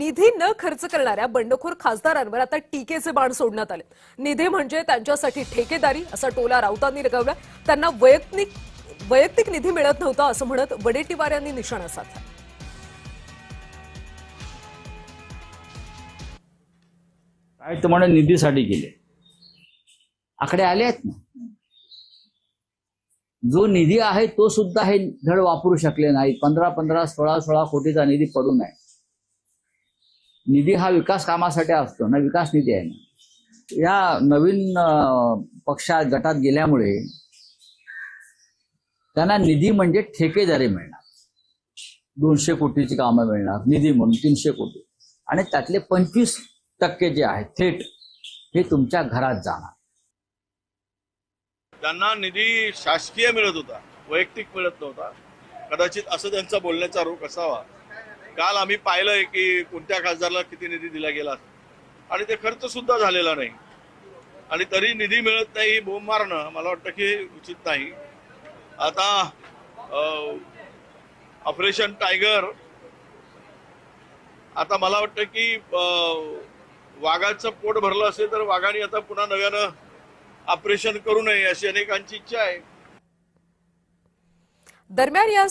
निधी न खर्च करणाऱ्या बंडखोर खासदारांवर आता टीकेचे बाण सोडण्यात आले। निधी म्हणजे त्यांच्यासाठी ठेकेदारी असा टोला राऊतांनी लगावला। त्यांना वैयक्तिक निधी मिळत नव्हता असं म्हणत वडेट्टीवार यांनी निशाणा साधला। काय तर म्हणे निधीसाठी केले, आकडे आले आहेत ना। जो निधी आहे तो सुद्धा हे धड वापरू शकले नाही। 15-15, 16-16 कोटीचा निधी पडून आहे। निधी हा विकास कामासाठी असतो ना, विकास निधी आहे ना। या नवीन पक्षात गटात गेल्यामुळे त्यांना निधी म्हणजे ठेकेदारी मिळणार, 200 कोटीची कामं मिळणार निधी म्हणून, 300 कोटी, आणि त्यातले 25% जे आहे थेट हे तुमच्या घरात जाणार। त्यांना निधी शासकीय मिळत होता, वैयक्तिक मिळत नव्हता। कदाचित असं त्यांचा बोलण्याचा रोख असावा। काल आम्ही पाहिलंय की कोणत्या खासदाराला किती निधी दिला गेला आणि ते खर्च सुद्धा झालेला नाही, आणि तरी निधी मिळत नाही बोंब मारणं मला वाटतं की उचित नाही। आता ऑपरेशन टायगर, आता मला वाटतं की वाघाचं पोट भरलं असेल तर वाघाने आता पुन्हा नव्यानं ऑपरेशन करू नये अशी अनेकांची इच्छा आहे। दरम्यान या